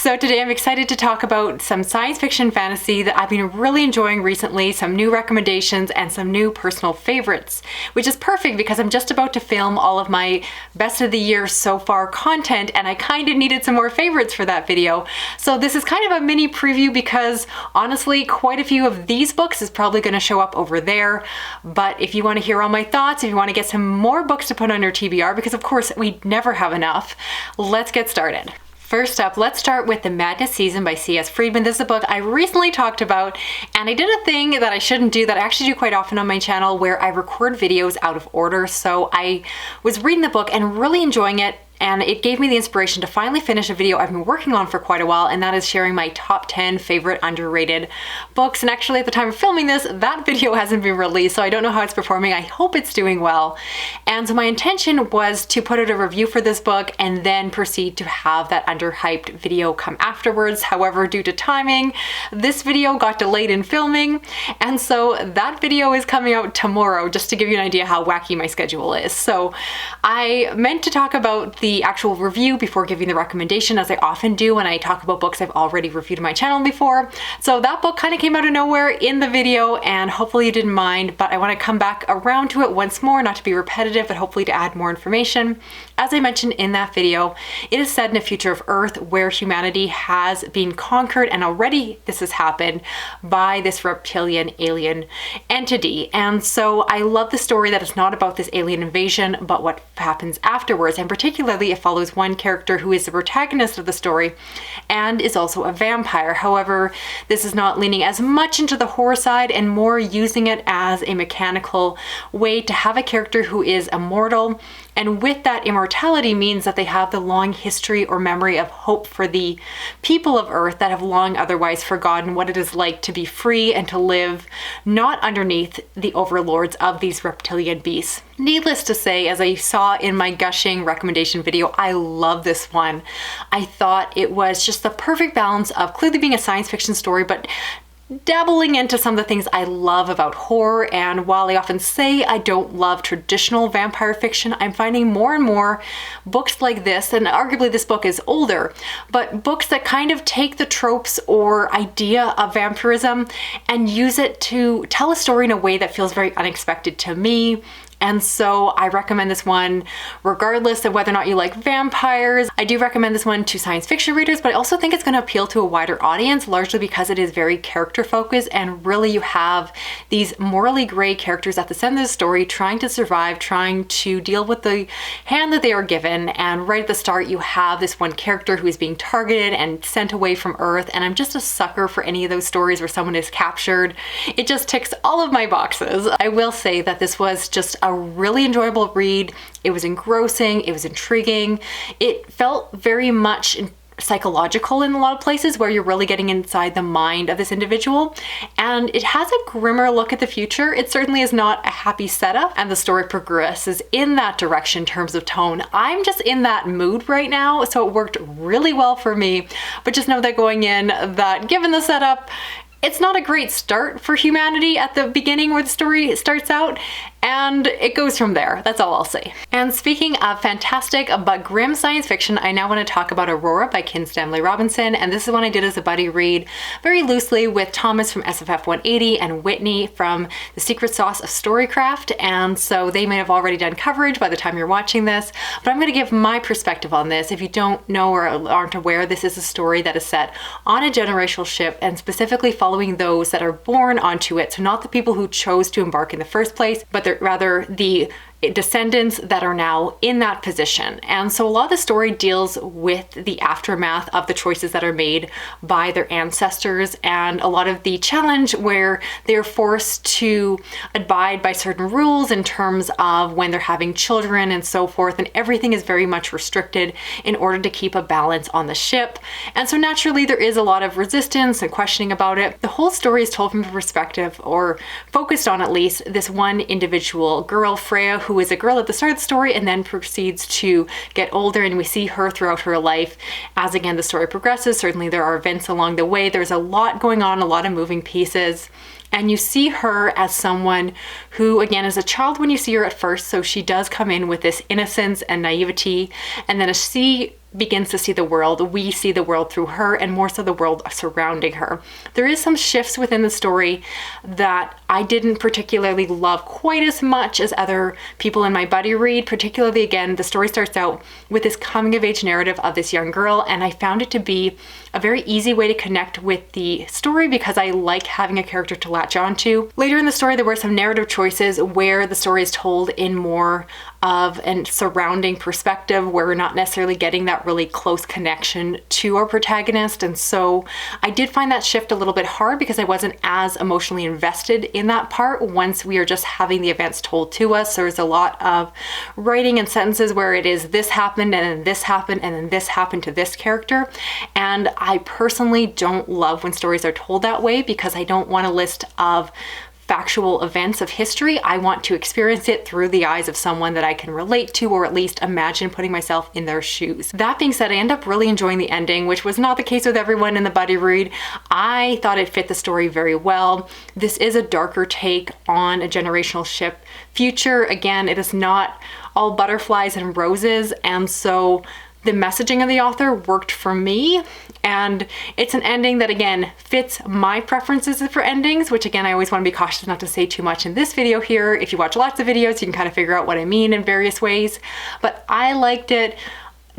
So today I'm excited to talk about some science fiction fantasy that I've been really enjoying recently, some new recommendations and some new personal favorites, which is perfect because I'm just about to film all of my best of the year so far content and I kind of needed some more favorites for that video. So this is kind of a mini preview because honestly quite a few of these books is probably going to show up over there, but if you want to hear all my thoughts, if you want to get some more books to put on your TBR, because of course we never have enough, let's get started. First up, let's start with The Madness Season by C.S. Friedman. This is a book I recently talked about, and I did a thing that I shouldn't do that I actually do quite often on my channel where I record videos out of order. So I was reading the book and really enjoying it, and it gave me the inspiration to finally finish a video I've been working on for quite a while, and that is sharing my top 10 favorite underrated books. And actually at the time of filming this, that video hasn't been released, so I don't know how it's performing. I hope it's doing well. And so my intention was to put out a review for this book and then proceed to have that underhyped video come afterwards. However, due to timing, this video got delayed in filming, and so that video is coming out tomorrow, just to give you an idea how wacky my schedule is. So I meant to talk about the actual review before giving the recommendation, as I often do when I talk about books I've already reviewed on my channel before. So that book kind of came out of nowhere in the video, and hopefully you didn't mind, but I want to come back around to it once more, not to be repetitive, but hopefully to add more information. As I mentioned in that video, it is set in a future of Earth where humanity has been conquered, and already this has happened by this reptilian alien entity. And so I love the story that it's not about this alien invasion, but what happens afterwards, and particularly it follows one character who is the protagonist of the story and is also a vampire. However, this is not leaning as much into the horror side and more using it as a mechanical way to have a character who is immortal, and with that immortality means that they have the long history or memory of hope for the people of Earth that have long otherwise forgotten what it is like to be free and to live not underneath the overlords of these reptilian beasts. Needless to say, as I saw in my gushing recommendation video, I love this one. I thought it was just the perfect balance of clearly being a science fiction story, but dabbling into some of the things I love about horror. And while I often say I don't love traditional vampire fiction, I'm finding more and more books like this, and arguably this book is older, but books that kind of take the tropes or idea of vampirism and use it to tell a story in a way that feels very unexpected to me. And so I recommend this one regardless of whether or not you like vampires. I do recommend this one to science fiction readers, but I also think it's going to appeal to a wider audience, largely because it is very character focused, and really you have these morally gray characters at the center of the story trying to survive, trying to deal with the hand that they are given. And right at the start you have this one character who is being targeted and sent away from Earth, and I'm just a sucker for any of those stories where someone is captured. It just ticks all of my boxes. I will say that this was just a really enjoyable read. It was engrossing, it was intriguing, it felt very much psychological in a lot of places where you're really getting inside the mind of this individual, and it has a grimmer look at the future. It certainly is not a happy setup, and the story progresses in that direction in terms of tone. I'm just in that mood right now, so it worked really well for me, but just know that going in, that given the setup, it's not a great start for humanity at the beginning where the story starts out, and it goes from there. That's all I'll say. And speaking of fantastic but grim science fiction, I now want to talk about Aurora by Stanley Robinson, and this is one I did as a buddy read very loosely with Thomas from SFF 180 and Whitney from The Secret Sauce of Storycraft, and so they may have already done coverage by the time you're watching this, but I'm going to give my perspective on this. If you don't know or aren't aware, this is a story that is set on a generational ship, and specifically following those that are born onto it, so not the people who chose to embark in the first place, but rather the descendants that are now in that position. And so a lot of the story deals with the aftermath of the choices that are made by their ancestors, and a lot of the challenge where they're forced to abide by certain rules in terms of when they're having children and so forth, and everything is very much restricted in order to keep a balance on the ship. And so naturally there is a lot of resistance and questioning about it. The whole story is told from the perspective, or focused on at least, this one individual girl, Freya, who is a girl at the start of the story and then proceeds to get older, and we see her throughout her life as again the story progresses. Certainly there are events along the way, there's a lot going on, a lot of moving pieces. And you see her as someone who, again, is a child when you see her at first, so she does come in with this innocence and naivety, and then as she begins to see the world. We see the world through her, and more so the world surrounding her. There is some shifts within the story that I didn't particularly love quite as much as other people in my buddy read. Particularly, again, the story starts out with this coming of age narrative of this young girl, and I found it to be a very easy way to connect with the story because I like having a character to latch onto. Later in the story, there were some narrative choices where the story is told in more of a surrounding perspective, where we're not necessarily getting that really close connection to our protagonist. And so I did find that shift a little bit hard because I wasn't as emotionally invested in that part once we are just having the events told to us. There's a lot of writing and sentences where it is this happened and then this happened and then this happened to this character. And I personally don't love when stories are told that way because I don't want a list of factual events of history. I want to experience it through the eyes of someone that I can relate to, or at least imagine putting myself in their shoes. That being said, I end up really enjoying the ending, which was not the case with everyone in the buddy read. I thought it fit the story very well. This is a darker take on a generational ship future. Again, it is not all butterflies and roses, and so the messaging of the author worked for me, and it's an ending that again fits my preferences for endings, which again I always want to be cautious not to say too much in this video here. If you watch lots of videos, you can kind of figure out what I mean in various ways, but I liked it.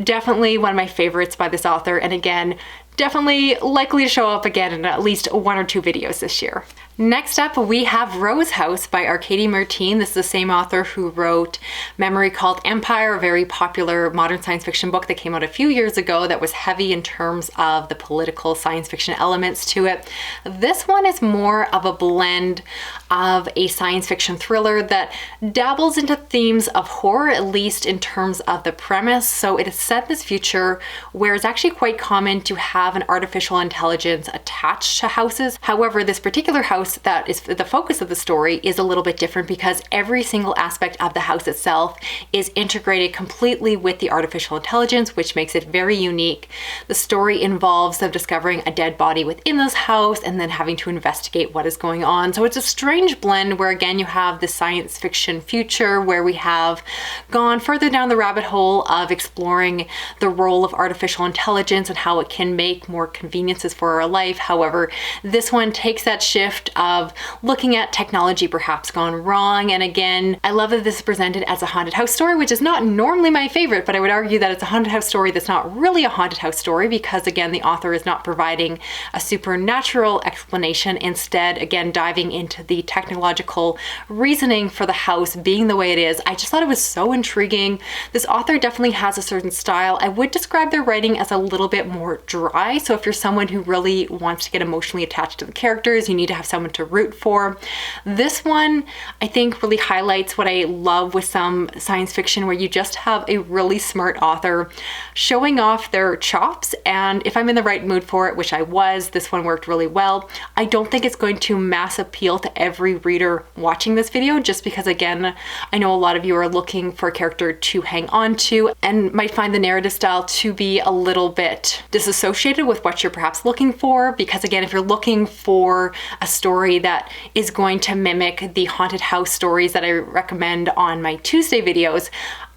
Definitely one of my favorites by this author, and again, definitely likely to show up again in at least 1 or 2 videos this year. Next up, we have Rose House by Arkady Martine. This is the same author who wrote Memory Called Empire, a very popular modern science fiction book that came out a few years ago that was heavy in terms of the political science fiction elements to it. This one is more of a blend of a science fiction thriller that dabbles into themes of horror, at least in terms of the premise. So it is set in this future where it's actually quite common to have an artificial intelligence attached to houses. However, this particular house that is the focus of the story is a little bit different because every single aspect of the house itself is integrated completely with the artificial intelligence, which makes it very unique. The story involves them discovering a dead body within this house and then having to investigate what is going on. So it's a strange blend where again you have the science fiction future where we have gone further down the rabbit hole of exploring the role of artificial intelligence and how it can make more conveniences for our life. However, this one takes that shift of looking at technology perhaps gone wrong. And again, I love that this is presented as a haunted house story, which is not normally my favorite, but I would argue that it's a haunted house story that's not really a haunted house story because again, the author is not providing a supernatural explanation. Instead, again, diving into the technological reasoning for the house being the way it is. I just thought it was so intriguing. This author definitely has a certain style. I would describe their writing as a little bit more dry. So if you're someone who really wants to get emotionally attached to the characters, you need to have someone to root for. This one, I think, really highlights what I love with some science fiction where you just have a really smart author showing off their chops. And if I'm in the right mood for it, which I was, this one worked really well. I don't think it's going to mass appeal to every reader watching this video, just because again, I know a lot of you are looking for a character to hang on to and might find the narrative style to be a little bit disassociated with what you're perhaps looking for. Because again, if you're looking for a story that is going to mimic the haunted house stories that I recommend on my Tuesday videos,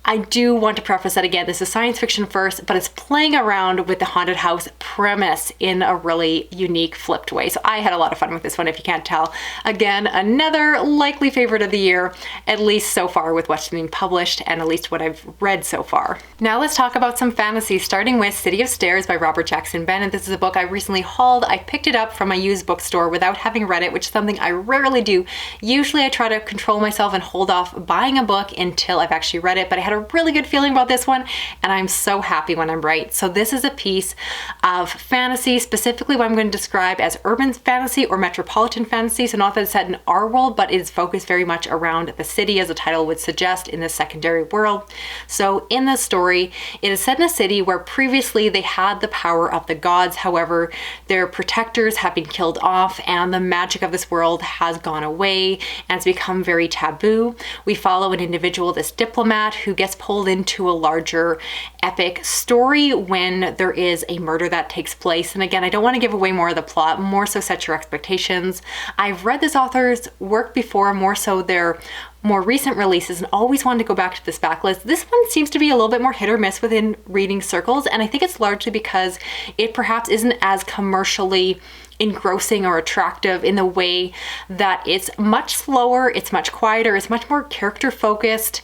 I do want to preface that again, this is science fiction first, but it's playing around with the haunted house premise in a really unique, flipped way. So I had a lot of fun with this one, if you can't tell. Again, another likely favorite of the year, at least so far with what's been published and at least what I've read so far. Now let's talk about some fantasy, starting with City of Stairs by Robert Jackson Bennett. This is a book I recently hauled. I picked it up from a used bookstore without having read it, which is something I rarely do. Usually I try to control myself and hold off buying a book until I've actually read it, but I had a really good feeling about this one and I'm so happy when I'm right. So this is a piece of fantasy, specifically what I'm going to describe as urban fantasy or metropolitan fantasy. So not that it's set in our world, but it is focused very much around the city, as the title would suggest, in the secondary world. So in this story, it is set in a city where previously they had the power of the gods. However, their protectors have been killed off and the magic of this world has gone away and it's become very taboo. We follow an individual, this diplomat, who gets pulled into a larger epic story when there is a murder that takes place. And again, I don't want to give away more of the plot, more so set your expectations. I've read this author's work before, more so their more recent releases and always wanted to go back to this backlist. This one seems to be a little bit more hit or miss within reading circles, and I think it's largely because it perhaps isn't as commercially engrossing or attractive in the way that it's much slower, it's much quieter, it's much more character focused,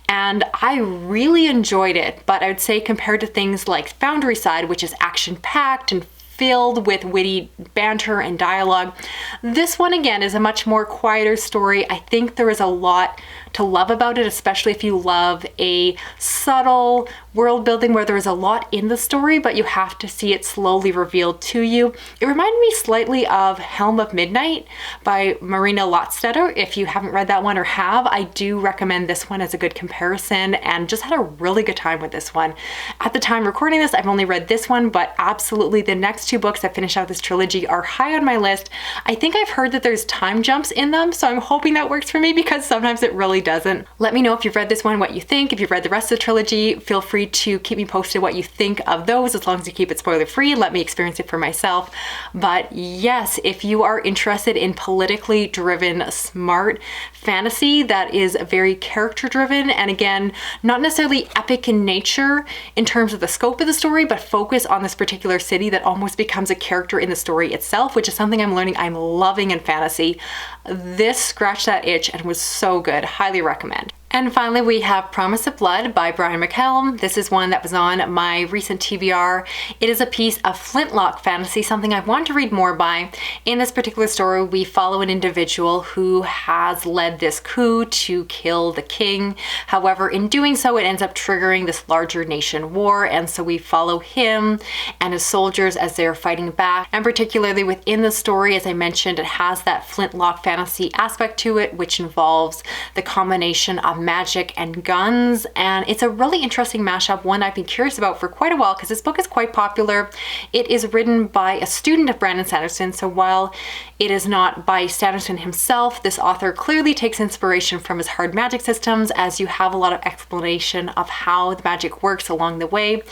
and I really enjoyed it. But I would say compared to things like Foundry Side, which is action packed and filled with witty banter and dialogue, this one again is a much more quieter story. I think there is a lot to love about it, especially if you love a subtle world building where there is a lot in the story, but you have to see it slowly revealed to you. It reminded me slightly of Helm of Midnight by Marina Lotstetter. If you haven't read that one or have, I do recommend this one as a good comparison, and just had a really good time with this one. At the time recording this, I've only read this one, but absolutely the next two books that finish out this trilogy are high on my list. I think I've heard that there's time jumps in them, so I'm hoping that works for me because sometimes it really doesn't. Let me know if you've read this one, what you think. If you've read the rest of the trilogy, feel free to keep me posted what you think of those, as long as you keep it spoiler free. Let me experience it for myself. But yes, if you are interested in politically driven, smart fantasy that is very character driven, and again, not necessarily epic in nature in terms of the scope of the story, but focus on this particular city that almost becomes a character in the story itself, which is something I'm learning I'm loving in fantasy. This scratched that itch and was so good. Highly recommend. And finally, we have Promise of Blood by Brian McClellan. This is one that was on my recent TBR. It is a piece of flintlock fantasy, something I want to read more by. In this particular story, we follow an individual who has led this coup to kill the king. However, in doing so, it ends up triggering this larger nation war, and so we follow him and his soldiers as they're fighting back. And particularly within the story, as I mentioned, it has that flintlock fantasy aspect to it, which involves the combination of magic and guns, and it's a really interesting mashup, one I've been curious about for quite a while because this book is quite popular. It is written by a student of Brandon Sanderson, so while it is not by Sanderson himself, this author clearly takes inspiration from his hard magic systems, as you have a lot of explanation of how the magic works along the way.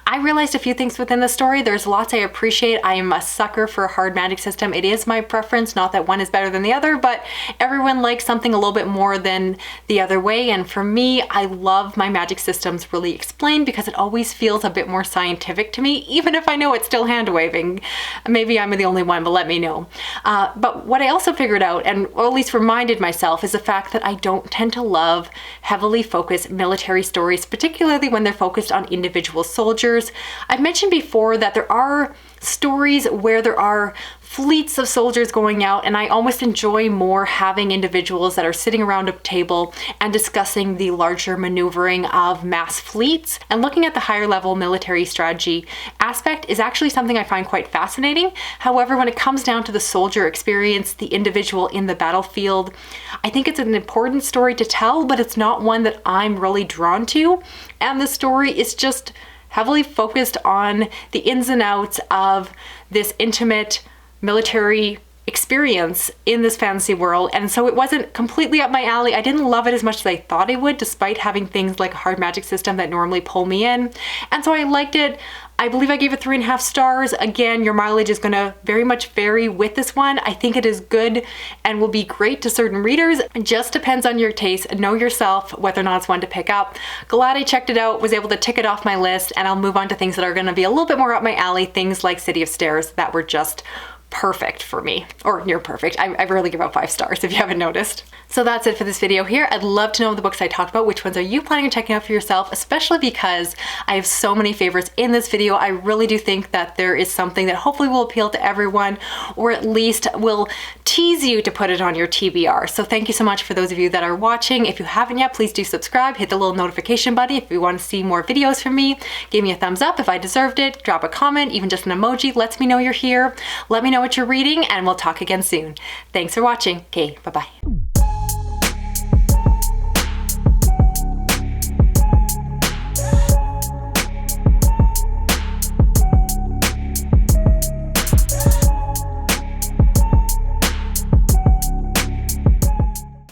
I realized a few things within the story. There's lots I appreciate. I am a sucker for a hard magic system. It is my preference, not that one is better than the other, but everyone likes something a little bit more than the other way. And for me, I love my magic systems really explained because it always feels a bit more scientific to me, even if I know it's still hand waving. Maybe I'm the only one, but let me know. But what I also figured out, and or at least reminded myself, is the fact that I don't tend to love heavily focused military stories, particularly when they're focused on individual soldiers. I've mentioned before that there are stories where there are fleets of soldiers going out, and I almost enjoy more having individuals that are sitting around a table and discussing the larger maneuvering of mass fleets. And looking at the higher level military strategy aspect is actually something I find quite fascinating. However, when it comes down to the soldier experience, the individual in the battlefield, I think it's an important story to tell, but it's not one that I'm really drawn to. And the story is just heavily focused on the ins and outs of this intimate military experience in this fantasy world, and so it wasn't completely up my alley. I didn't love it as much as I thought I would, despite having things like a hard magic system that normally pull me in. And so I liked it. I believe I gave it 3.5 stars. Again, your mileage is going to very much vary with this one. I think it is good and will be great to certain readers. It just depends on your taste. Know yourself whether or not it's one to pick up. Glad I checked it out, was able to tick it off my list, and I'll move on to things that are going to be a little bit more up my alley, things like City of Stairs that were just perfect for me, or near perfect. I rarely give out 5 stars if you haven't noticed. So that's it for this video here. I'd love to know the books I talked about. Which ones are you planning on checking out for yourself, especially because I have so many favorites in this video. I really do think that there is something that hopefully will appeal to everyone, or at least will tease you to put it on your TBR. So thank you so much for those of you that are watching. If you haven't yet, please do subscribe, hit the little notification button if you want to see more videos from me. Give me a thumbs up if I deserved it, drop a comment, even just an emoji lets me know you're here. Let me know what you're reading, and we'll talk again soon. Thanks for watching. Okay, bye-bye.